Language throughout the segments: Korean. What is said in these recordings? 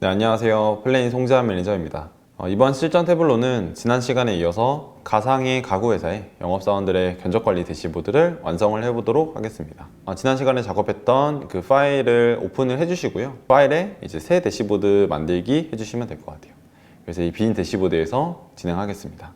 네, 안녕하세요. 플레인 송재환 매니저입니다. 이번 실전 태블로는 지난 시간에 이어서 가상의 가구회사의 영업사원들의 견적관리 대시보드를 완성을 해보도록 하겠습니다. 지난 시간에 작업했던 그 파일을 오픈을 해주시고요. 파일에 이제 새 대시보드 만들기 해주시면 될 것 같아요. 그래서 이 빈 대시보드에서 진행하겠습니다.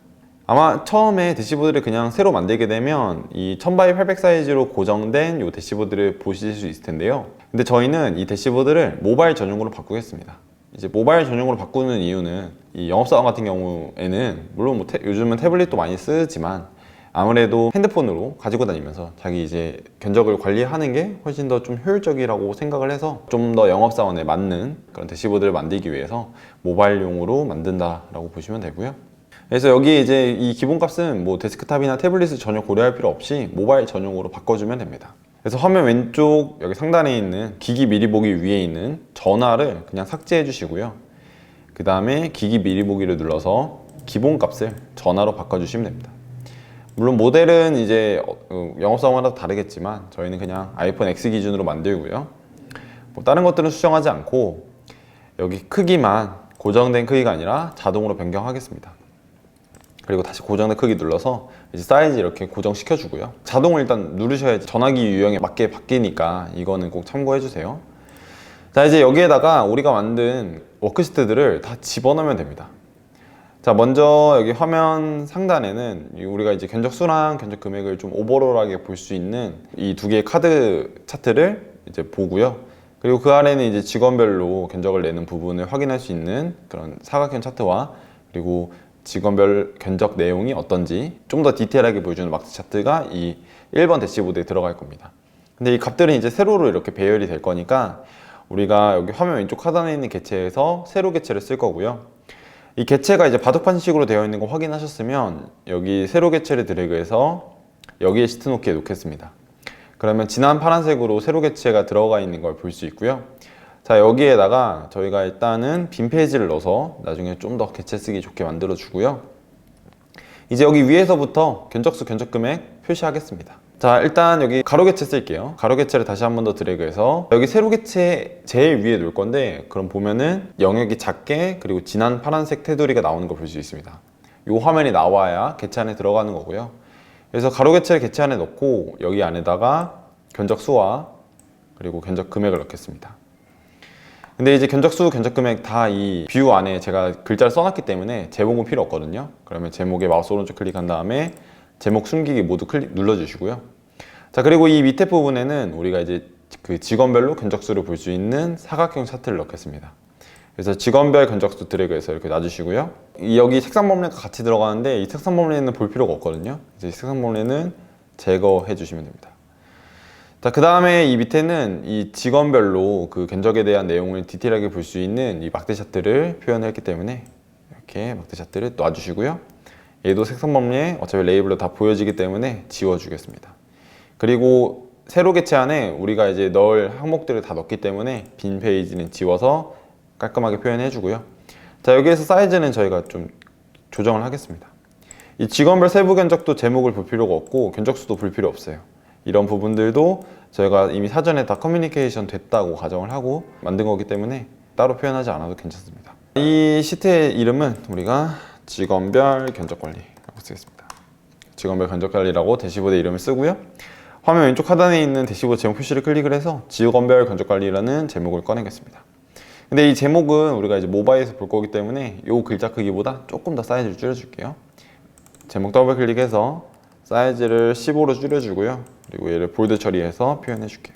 아마 처음에 대시보드를 그냥 새로 만들게 되면 이 1000x800 사이즈로 고정된 이 대시보드를 보실 수 있을 텐데요. 근데 저희는 이 대시보드를 모바일 전용으로 바꾸겠습니다. 이제 모바일 전용으로 바꾸는 이유는 이 영업사원 같은 경우에는 물론 요즘은 태블릿도 많이 쓰지만 아무래도 핸드폰으로 가지고 다니면서 자기 이제 견적을 관리하는 게 훨씬 더 좀 효율적이라고 생각을 해서 좀 더 영업사원에 맞는 그런 대시보드를 만들기 위해서 모바일용으로 만든다라고 보시면 되고요. 그래서 여기 이제 이 기본값은 뭐 데스크탑이나 태블릿을 전혀 고려할 필요 없이 모바일 전용으로 바꿔주면 됩니다. 그래서 화면 왼쪽 여기 상단에 있는 기기 미리 보기 위에 있는 전화를 그냥 삭제해 주시고요. 그 다음에 기기 미리 보기를 눌러서 기본값을 전화로 바꿔주시면 됩니다. 물론 모델은 이제 영업사원마다 다르겠지만 저희는 그냥 아이폰 X 기준으로 만들고요. 뭐 다른 것들은 수정하지 않고 여기 크기만 고정된 크기가 아니라 자동으로 변경하겠습니다. 그리고 다시 고정된 크기 눌러서 이제 사이즈 이렇게 고정시켜 주고요. 자동을 일단 누르셔야지 전화기 유형에 맞게 바뀌니까 이거는 꼭 참고해 주세요. 자, 이제 여기에다가 우리가 만든 워크시트들을 다 집어넣으면 됩니다. 자, 먼저 여기 화면 상단에는 우리가 이제 견적 수랑 견적 금액을 좀 오버롤하게 볼 수 있는 이 두 개의 카드 차트를 이제 보고요. 그리고 그 아래는 이제 직원별로 견적을 내는 부분을 확인할 수 있는 그런 사각형 차트와 그리고 직원별 견적 내용이 어떤지 좀 더 디테일하게 보여주는 막스 차트가 이 1번 대시보드에 들어갈 겁니다. 근데 이 값들은 이제 세로로 이렇게 배열이 될 거니까 우리가 여기 화면 왼쪽 하단에 있는 객체에서 세로 객체를 쓸 거고요. 이 객체가 이제 바둑판식으로 되어 있는 거 확인하셨으면 여기 세로 객체를 드래그해서 여기에 시트 놓기에 놓겠습니다. 그러면 진한 파란색으로 세로 객체가 들어가 있는 걸 볼 수 있고요. 자, 여기에다가 저희가 일단은 빈 페이지를 넣어서 나중에 좀 더 객체 쓰기 좋게 만들어 주고요. 이제 여기 위에서부터 견적수, 견적금액 표시하겠습니다. 자, 일단 여기 가로 객체 쓸게요. 가로 객체를 다시 한 번 더 드래그해서 여기 세로 객체 제일 위에 놓을 건데 그럼 보면은 영역이 작게 그리고 진한 파란색 테두리가 나오는 걸 볼 수 있습니다. 이 화면이 나와야 객체 안에 들어가는 거고요. 그래서 가로 객체를 객체 안에 넣고 여기 안에다가 견적수와 그리고 견적금액을 넣겠습니다. 근데 이제 견적수, 견적금액 다 이 뷰 안에 제가 글자를 써놨기 때문에 제목은 필요 없거든요. 그러면 제목에 마우스 오른쪽 클릭한 다음에 제목 숨기기 모두 눌러주시고요. 자, 그리고 이 밑에 부분에는 우리가 이제 그 직원별로 견적수를 볼 수 있는 사각형 차트를 넣겠습니다. 그래서 직원별 견적수 드래그해서 이렇게 놔주시고요. 여기 색상 범례가 같이 들어가는데 이 색상 범례는 볼 필요가 없거든요. 이제 색상 범례는 제거해 주시면 됩니다. 자, 그 다음에 이 밑에는 이 직원별로 그 견적에 대한 내용을 디테일하게 볼 수 있는 이 막대 차트를 표현했기 때문에 이렇게 막대 차트를 놔주시고요. 얘도 색상 범례 어차피 레이블로 다 보여지기 때문에 지워주겠습니다. 그리고 세로 객체 안에 우리가 이제 넣을 항목들을 다 넣기 때문에 빈 페이지는 지워서 깔끔하게 표현해 주고요. 자, 여기에서 사이즈는 저희가 좀 조정을 하겠습니다. 이 직원별 세부 견적도 제목을 볼 필요가 없고 견적수도 볼 필요 없어요. 이런 부분들도 저희가 이미 사전에 다 커뮤니케이션 됐다고 가정을 하고 만든 거기 때문에 따로 표현하지 않아도 괜찮습니다. 이 시트의 이름은 우리가 직원별 견적관리라고 쓰겠습니다. 직원별 견적관리라고 대시보드 이름을 쓰고요. 화면 왼쪽 하단에 있는 대시보드 제목 표시를 클릭을 해서 직원별 견적관리라는 제목을 꺼내겠습니다. 근데 이 제목은 우리가 이제 모바일에서 볼 거기 때문에 이 글자 크기보다 조금 더 사이즈를 줄여줄게요. 제목 더블 클릭해서 사이즈를 15로 줄여주고요. 그리고 얘를 볼드 처리해서 표현해 줄게요.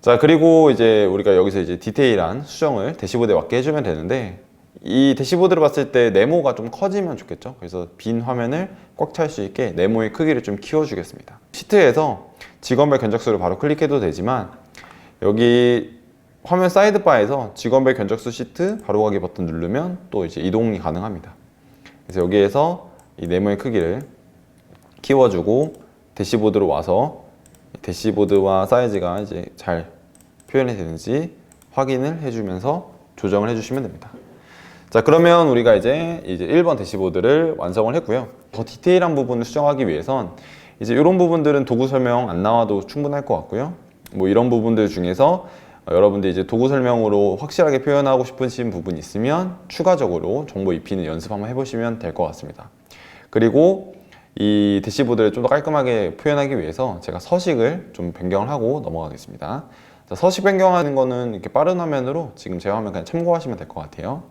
자, 그리고 이제 우리가 여기서 이제 디테일한 수정을 대시보드에 맞게 해주면 되는데 이 대시보드를 봤을 때 네모가 좀 커지면 좋겠죠. 그래서 빈 화면을 꽉 찰 수 있게 네모의 크기를 좀 키워주겠습니다. 시트에서 직원별 견적수를 바로 클릭해도 되지만 여기 화면 사이드바에서 직원별 견적수 시트 바로 가기 버튼 누르면 또 이제 이동이 가능합니다. 그래서 여기에서 이 네모의 크기를 키워주고 대시보드로 와서 대시보드와 사이즈가 이제 잘 표현이 되는지 확인을 해주면서 조정을 해주시면 됩니다. 자, 그러면 우리가 이제 1번 대시보드를 완성을 했고요. 더 디테일한 부분을 수정하기 위해선 이제 이런 부분들은 도구 설명 안 나와도 충분할 것 같고요. 뭐 이런 부분들 중에서 여러분들 이제 도구 설명으로 확실하게 표현하고 싶으신 부분이 있으면 추가적으로 정보 입히는 연습 한번 해보시면 될 것 같습니다. 그리고 이 대시보드를 좀 더 깔끔하게 표현하기 위해서 제가 서식을 좀 변경을 하고 넘어가겠습니다. 자, 서식 변경하는 거는 이렇게 빠른 화면으로 지금 제 화면 그냥 참고하시면 될 것 같아요.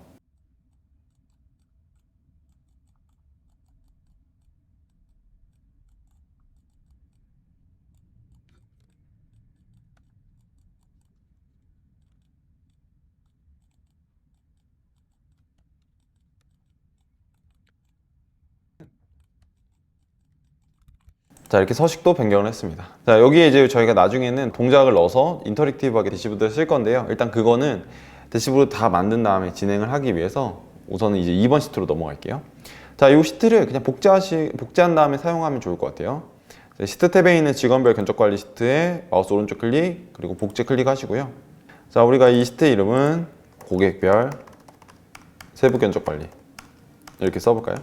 자, 이렇게 서식도 변경을 했습니다. 자, 여기에 이제 저희가 나중에는 동작을 넣어서 인터랙티브하게 대시보드를 쓸 건데요. 일단 그거는 대시보드 다 만든 다음에 진행을 하기 위해서 우선은 이제 2번 시트로 넘어갈게요. 자, 이 시트를 그냥 복제한 다음에 사용하면 좋을 것 같아요. 자, 시트 탭에 있는 직원별 견적 관리 시트에 마우스 오른쪽 클릭, 그리고 복제 클릭하시고요. 자, 우리가 이 시트 이름은 고객별 세부 견적 관리 이렇게 써볼까요?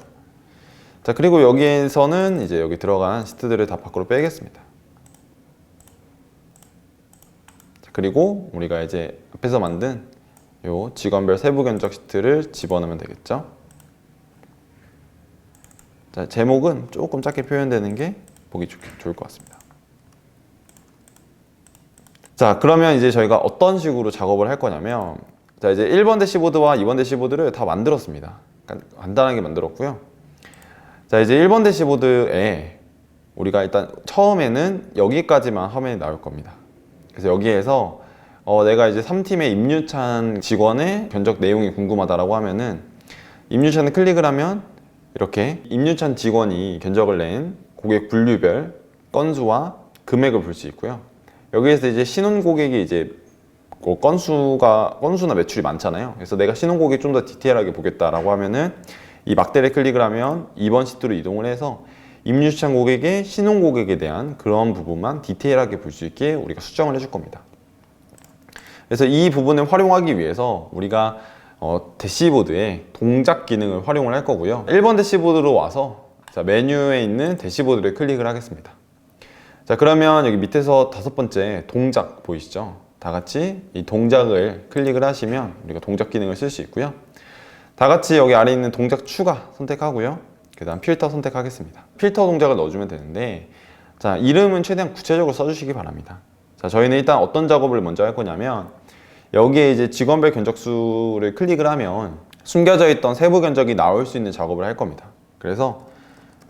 자, 그리고 여기에서는 이제 여기 들어간 시트들을 다 밖으로 빼겠습니다. 자, 그리고 우리가 이제 앞에서 만든 요 직원별 세부 견적 시트를 집어넣으면 되겠죠. 자, 제목은 조금 작게 표현되는 게 보기 좋을 것 같습니다. 자, 그러면 이제 저희가 어떤 식으로 작업을 할 거냐면, 자, 이제 1번 대시보드와 2번 대시보드를 다 만들었습니다. 간단하게 만들었고요. 자, 이제 1번 대시보드에 우리가 일단 처음에는 여기까지만 화면이 나올 겁니다. 그래서 여기에서 내가 이제 3팀의 임유찬 직원의 견적 내용이 궁금하다라고 하면은 임유찬을 클릭을 하면 이렇게 임유찬 직원이 견적을 낸 고객 분류별 건수와 금액을 볼 수 있고요. 여기에서 이제 신혼 고객이 이제 건수나 매출이 많잖아요. 그래서 내가 신혼 고객 좀 더 디테일하게 보겠다라고 하면은 이 막대를 클릭을 하면 2번 시트로 이동을 해서 임유찬 고객의 신혼 고객에 대한 그런 부분만 디테일하게 볼 수 있게 우리가 수정을 해줄 겁니다. 그래서 이 부분을 활용하기 위해서 우리가 대시보드에 동작 기능을 활용을 할 거고요. 1번 대시보드로 와서 자, 메뉴에 있는 대시보드를 클릭을 하겠습니다. 자, 그러면 여기 밑에서 5번째 동작 보이시죠? 다 같이 이 동작을 클릭을 하시면 우리가 동작 기능을 쓸 수 있고요. 다 같이 여기 아래 있는 동작 추가 선택하고요. 그 다음 필터 선택하겠습니다. 필터 동작을 넣어주면 되는데, 자, 이름은 최대한 구체적으로 써주시기 바랍니다. 자, 저희는 일단 어떤 작업을 먼저 할 거냐면, 여기에 이제 직원별 견적수를 클릭을 하면 숨겨져 있던 세부 견적이 나올 수 있는 작업을 할 겁니다. 그래서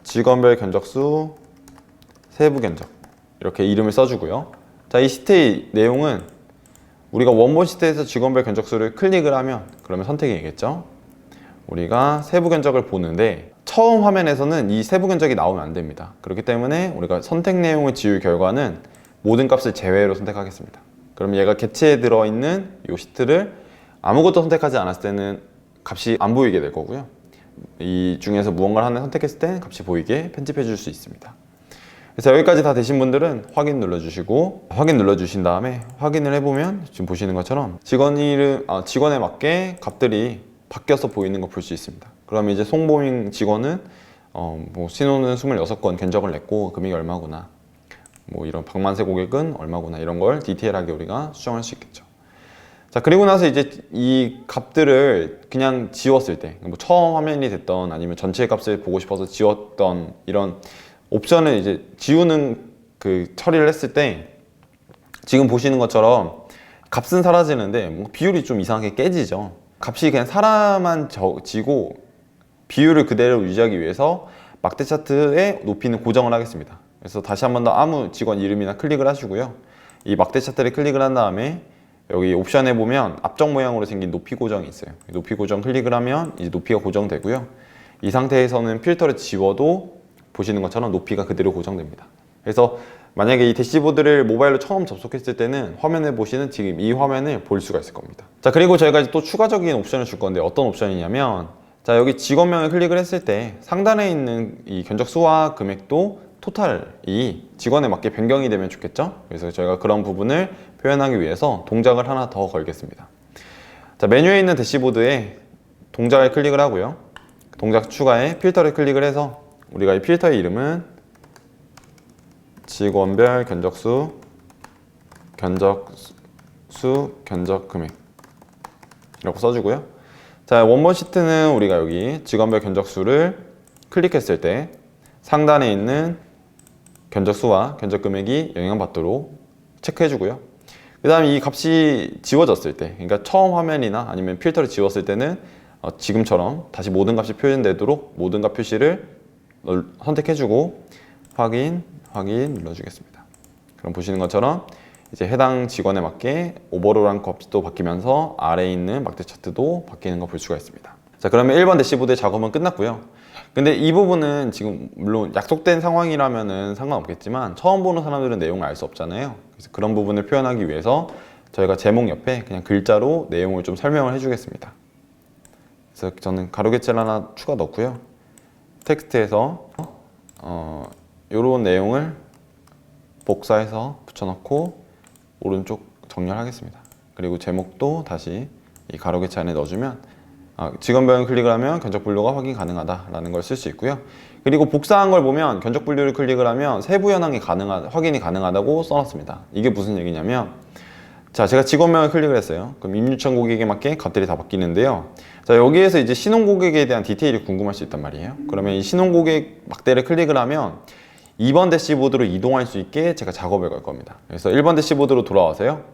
직원별 견적수 세부 견적 이렇게 이름을 써주고요. 자, 이 시트의 내용은 우리가 원본 시트에서 직원별 견적수를 클릭을 하면 그러면 선택이겠죠. 우리가 세부 견적을 보는데 처음 화면에서는 이 세부 견적이 나오면 안 됩니다. 그렇기 때문에 우리가 선택 내용을 지울 결과는 모든 값을 제외로 선택하겠습니다. 그럼 얘가 객체에 들어있는 이 시트를 아무것도 선택하지 않았을 때는 값이 안 보이게 될 거고요. 이 중에서 무언가를 하나 선택했을 때 값이 보이게 편집해 줄 수 있습니다. 그래서 여기까지 다 되신 분들은 확인 눌러주시고, 확인 눌러주신 다음에 확인을 해보면 지금 보시는 것처럼 직원에 맞게 값들이 바뀌어서 보이는 거 볼 수 있습니다. 그럼 이제 송보민 직원은 뭐 신혼은 26건 견적을 냈고 금액이 얼마구나, 뭐 이런 박만세 고객은 얼마구나, 이런 걸 디테일하게 우리가 수정할 수 있겠죠. 자, 그리고 나서 이제 이 값들을 그냥 지웠을 때, 뭐 처음 화면이 됐던 아니면 전체 값을 보고 싶어서 지웠던 이런 옵션을 이제 지우는 그 처리를 했을 때 지금 보시는 것처럼 값은 사라지는데 뭔가 비율이 좀 이상하게 깨지죠. 값이 그냥 사람만 지고 비율을 그대로 유지하기 위해서 막대 차트의 높이는 고정을 하겠습니다. 그래서 다시 한 번 더 아무 직원 이름이나 클릭을 하시고요. 이 막대 차트를 클릭을 한 다음에 여기 옵션에 보면 앞쪽 모양으로 생긴 높이 고정이 있어요. 높이 고정 클릭을 하면 이제 높이가 고정되고요. 이 상태에서는 필터를 지워도 보시는 것처럼 높이가 그대로 고정됩니다. 그래서 만약에 이 대시보드를 모바일로 처음 접속했을 때는 화면에 보시는 지금 이 화면을 볼 수가 있을 겁니다. 자, 그리고 저희가 또 추가적인 옵션을 줄 건데 어떤 옵션이냐면, 자, 여기 직원명을 클릭을 했을 때 상단에 있는 이 견적 수와 금액도 토탈이 직원에 맞게 변경이 되면 좋겠죠. 그래서 저희가 그런 부분을 표현하기 위해서 동작을 하나 더 걸겠습니다. 자, 메뉴에 있는 대시보드에 동작을 클릭을 하고요. 동작 추가에 필터를 클릭을 해서 우리가 이 필터의 이름은 직원별 견적수 수 견적 금액 이라고 써주고요. 자, 원본 시트는 우리가 여기 직원별 견적수를 클릭했을 때 상단에 있는 견적수와 견적 금액이 영향받도록 체크해주고요. 그 다음에 이 값이 지워졌을 때, 그러니까 처음 화면이나 아니면 필터를 지웠을 때는 지금처럼 다시 모든 값이 표현되도록 모든 값 표시를 선택해주고 확인 눌러주겠습니다. 그럼 보시는 것처럼 이제 해당 직원에 맞게 오버롤한 값도 바뀌면서 아래에 있는 막대 차트도 바뀌는 거 볼 수가 있습니다. 자, 그러면 1번 대시보드의 작업은 끝났고요. 근데 이 부분은 지금 물론 약속된 상황이라면은 상관없겠지만 처음 보는 사람들은 내용을 알 수 없잖아요. 그래서 그런 부분을 표현하기 위해서 저희가 제목 옆에 그냥 글자로 내용을 좀 설명을 해주겠습니다. 그래서 저는 가로개체를 하나 추가 넣고요. 텍스트에서 이런 내용을 복사해서 붙여넣고 오른쪽 정렬하겠습니다. 그리고 제목도 다시 이 가로개체 안에 넣어주면 직원별 클릭을 하면 견적 분류가 확인 가능하다라는 걸 쓸 수 있고요. 그리고 복사한 걸 보면 견적 분류를 클릭을 하면 세부 현황이 확인이 가능하다고 써놨습니다. 이게 무슨 얘기냐면 자, 제가 직원명을 클릭을 했어요. 그럼 임유청 고객에 맞게 값들이 다 바뀌는데요. 자, 여기에서 이제 신혼 고객에 대한 디테일이 궁금할 수 있단 말이에요. 그러면 이 신혼 고객 막대를 클릭을 하면 2번 대시보드로 이동할 수 있게 제가 작업을 걸 겁니다. 그래서 1번 대시보드로 돌아와서요.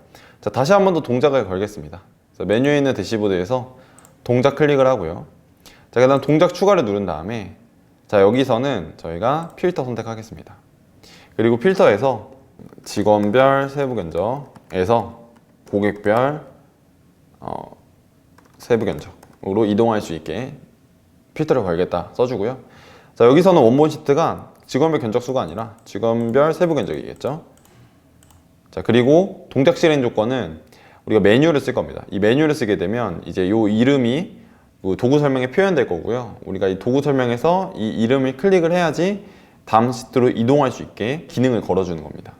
자, 다시 한 번 더 동작을 걸겠습니다. 그래서 메뉴에 있는 대시보드에서 동작 클릭을 하고요. 자, 그다음 동작 추가를 누른 다음에 자, 여기서는 저희가 필터 선택하겠습니다. 그리고 필터에서 직원별 세부 견적에서 고객별 세부 견적으로 이동할 수 있게 필터를 걸겠다 써주고요. 자, 여기서는 원본 시트가 직원별 견적수가 아니라 직원별 세부 견적이겠죠. 자, 그리고 동작 실행 조건은 우리가 메뉴를 쓸 겁니다. 이 메뉴를 쓰게 되면 이제 요 이름이 도구 설명에 표현될 거고요. 우리가 이 도구 설명에서 이 이름을 클릭을 해야지 다음 시트로 이동할 수 있게 기능을 걸어주는 겁니다.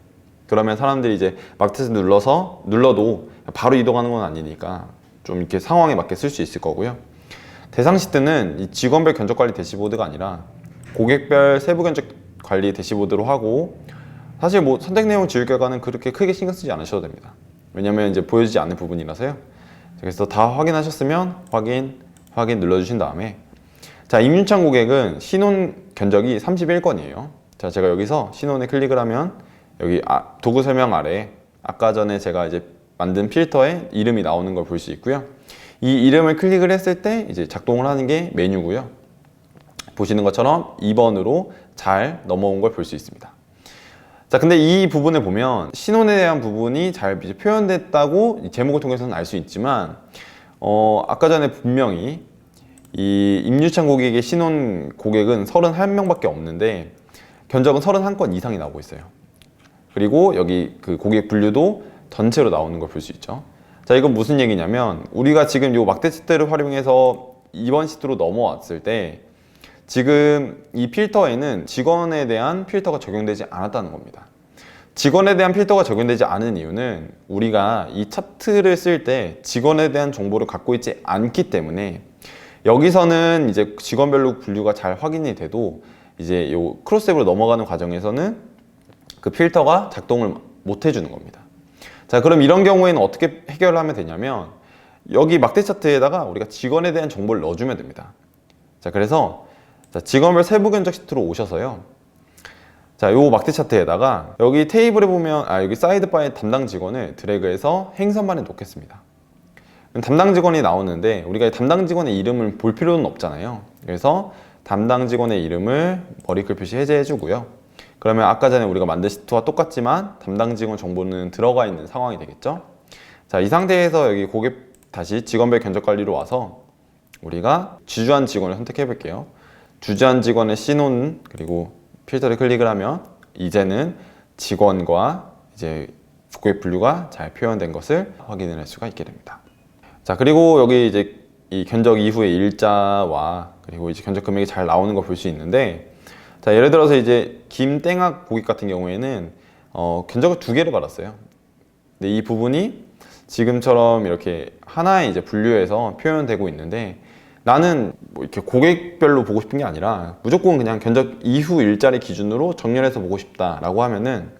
그러면 사람들이 이제 막대를 눌러도 바로 이동하는 건 아니니까 좀 이렇게 상황에 맞게 쓸 수 있을 거고요. 대상 시트는 이 직원별 견적 관리 대시보드가 아니라 고객별 세부 견적 관리 대시보드로 하고 사실 뭐 선택 내용 지울 결과는 그렇게 크게 신경 쓰지 않으셔도 됩니다. 왜냐면 이제 보여지지 않는 부분이라서요. 그래서 다 확인하셨으면 확인 눌러주신 다음에 자, 임윤창 고객은 신혼 견적이 31건이에요. 자, 제가 여기서 신혼에 클릭을 하면 여기 도구 설명 아래 아까 전에 제가 이제 만든 필터에 이름이 나오는 걸 볼 수 있고요. 이 이름을 클릭을 했을 때 이제 작동을 하는 게 메뉴고요. 보시는 것처럼 2번으로 잘 넘어온 걸 볼 수 있습니다. 자, 근데 이 부분을 보면 신혼에 대한 부분이 잘 표현됐다고 이 제목을 통해서는 알 수 있지만 아까 전에 분명히 이 임유창 고객의 신혼 고객은 31명밖에 없는데 견적은 31건 이상이 나오고 있어요. 그리고 여기 그 고객 분류도 전체로 나오는 걸 볼 수 있죠. 자, 이건 무슨 얘기냐면 우리가 지금 요 막대 시트를 활용해서 2번 시트로 넘어왔을 때 지금 이 필터에는 직원에 대한 필터가 적용되지 않았다는 겁니다. 직원에 대한 필터가 적용되지 않은 이유는 우리가 이 차트를 쓸 때 직원에 대한 정보를 갖고 있지 않기 때문에 여기서는 이제 직원별로 분류가 잘 확인이 돼도 이제 요 크로스앱으로 넘어가는 과정에서는 그 필터가 작동을 못 해주는 겁니다. 자, 그럼 이런 경우에는 어떻게 해결을 하면 되냐면 여기 막대 차트에다가 우리가 직원에 대한 정보를 넣어주면 됩니다. 자, 그래서 자, 직원별 세부 견적 시트로 오셔서요. 자, 요 막대 차트에다가 여기 테이블에 보면 여기 사이드바에 담당 직원을 드래그해서 행선반에 놓겠습니다. 담당 직원이 나오는데 우리가 담당 직원의 이름을 볼 필요는 없잖아요. 그래서 담당 직원의 이름을 머리글 표시 해제해 주고요. 그러면 아까 전에 우리가 만든 시트와 똑같지만 담당 직원 정보는 들어가 있는 상황이 되겠죠. 자, 이 상태에서 여기 고객 다시 직원별 견적 관리로 와서 우리가 주주한 직원을 선택해 볼게요. 주주한 직원의 신혼 그리고 필터를 클릭을 하면 이제는 직원과 이제 고객 분류가 잘 표현된 것을 확인을 할 수가 있게 됩니다. 자, 그리고 여기 이제 이 견적 이후의 일자와 그리고 이제 견적 금액이 잘 나오는 걸 볼 수 있는데 자, 예를 들어서 이제 김땡학 고객 같은 경우에는 견적을 2개를 받았어요. 근데 이 부분이 지금처럼 이렇게 하나의 이제 분류해서 표현되고 있는데 나는 뭐 이렇게 고객별로 보고 싶은 게 아니라 무조건 그냥 견적 이후 일자리 기준으로 정렬해서 보고 싶다라고 하면은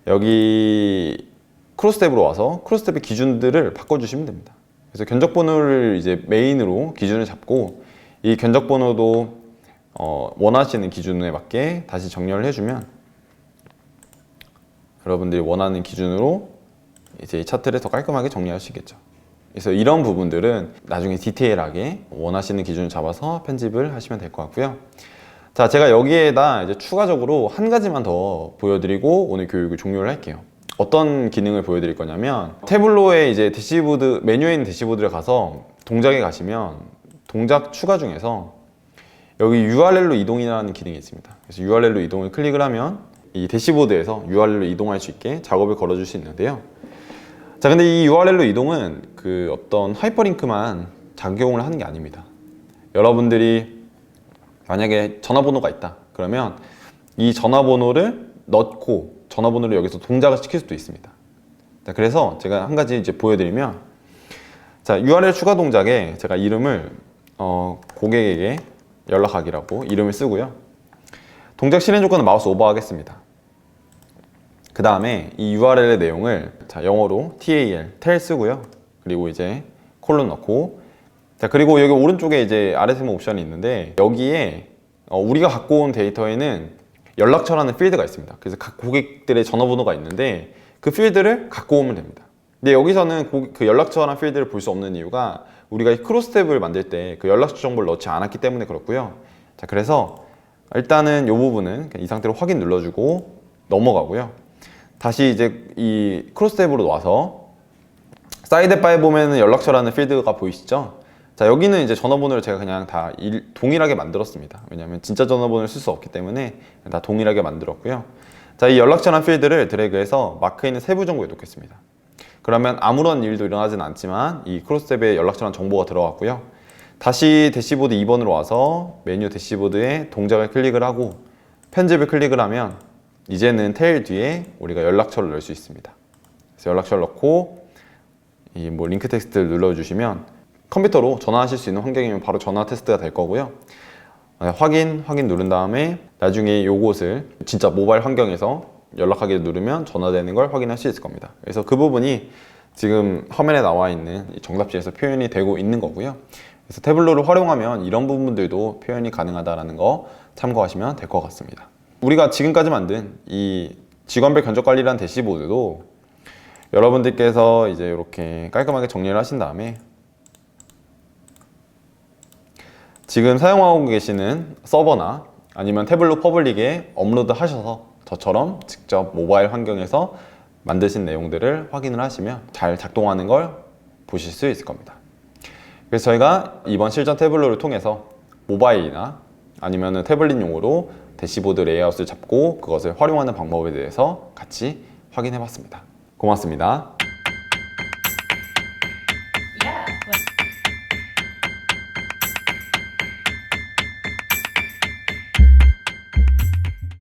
여기 크로스탭으로 와서 크로스탭의 기준들을 바꿔주시면 됩니다. 그래서 견적 번호를 이제 메인으로 기준을 잡고 이 견적 번호도 원하시는 기준에 맞게 다시 정렬을 해주면 여러분들이 원하는 기준으로 이제 이 차트를 더 깔끔하게 정리할 수 있겠죠. 그래서 이런 부분들은 나중에 디테일하게 원하시는 기준을 잡아서 편집을 하시면 될 것 같고요. 자, 제가 여기에다 이제 추가적으로 한 가지만 더 보여드리고 오늘 교육을 종료를 할게요. 어떤 기능을 보여드릴 거냐면 태블로의 이제 대시보드 메뉴에 있는 대시보드를 가서 동작에 가시면 동작 추가 중에서 여기 URL로 이동이라는 기능이 있습니다. 그래서 URL로 이동을 클릭을 하면 이 대시보드에서 URL로 이동할 수 있게 작업을 걸어줄 수 있는데요. 자, 근데 이 URL로 이동은 그 어떤 하이퍼링크만 작용을 하는 게 아닙니다. 여러분들이 만약에 전화번호가 있다 그러면 이 전화번호를 넣고 전화번호를 여기서 동작을 시킬 수도 있습니다. 자, 그래서 제가 한 가지 이제 보여드리면 자, URL 추가 동작에 제가 이름을 고객에게 연락하기라고 이름을 쓰고요. 동작 실행 조건은 마우스 오버 하겠습니다. 그 다음에 이 URL의 내용을 자, 영어로 tel 쓰고요. 그리고 이제 콜론 넣고 자, 그리고 여기 오른쪽에 이제 RSM 옵션이 있는데 여기에 우리가 갖고 온 데이터에는 연락처라는 필드가 있습니다. 그래서 각 고객들의 전화번호가 있는데 그 필드를 갖고 오면 됩니다. 근데 여기서는 그 연락처라는 필드를 볼 수 없는 이유가 우리가 이 크로스탭을 만들 때 그 연락처 정보를 넣지 않았기 때문에 그렇고요. 자, 그래서 일단은 이 부분은 이 상태로 확인 눌러주고 넘어가고요. 다시 이제 이 크로스탭으로 와서 사이드 바에 보면은 연락처라는 필드가 보이시죠? 자, 여기는 이제 전화번호를 제가 그냥 다 동일하게 만들었습니다. 왜냐하면 진짜 전화번호를 쓸 수 없기 때문에 다 동일하게 만들었고요. 자, 이 연락처란 필드를 드래그해서 마크에 있는 세부 정보에 놓겠습니다. 그러면 아무런 일도 일어나지는 않지만 이 크로스탭에 연락처란 정보가 들어갔고요. 다시 대시보드 2번으로 와서 메뉴 대시보드에 동작을 클릭을 하고 편집을 클릭을 하면 이제는 테일 뒤에 우리가 연락처를 넣을 수 있습니다. 그래서 연락처를 넣고 이 뭐 링크 텍스트를 눌러주시면 컴퓨터로 전화하실 수 있는 환경이면 바로 전화 테스트가 될 거고요. 확인 누른 다음에 나중에 요것을 진짜 모바일 환경에서 연락하기 누르면 전화되는 걸 확인할 수 있을 겁니다. 그래서 그 부분이 지금 화면에 나와 있는 정답지에서 표현이 되고 있는 거고요. 그래서 태블로를 활용하면 이런 부분들도 표현이 가능하다는 거 참고하시면 될 것 같습니다. 우리가 지금까지 만든 이 직원별 견적 관리라는 대시보드도 여러분들께서 이제 이렇게 깔끔하게 정리를 하신 다음에 지금 사용하고 계시는 서버나 아니면 태블로 퍼블릭에 업로드 하셔서 저처럼 직접 모바일 환경에서 만드신 내용들을 확인을 하시면 잘 작동하는 걸 보실 수 있을 겁니다. 그래서 저희가 이번 실전 태블로를 통해서 모바일이나 아니면 태블릿용으로 대시보드 레이아웃을 잡고 그것을 활용하는 방법에 대해서 같이 확인해 봤습니다. 고맙습니다.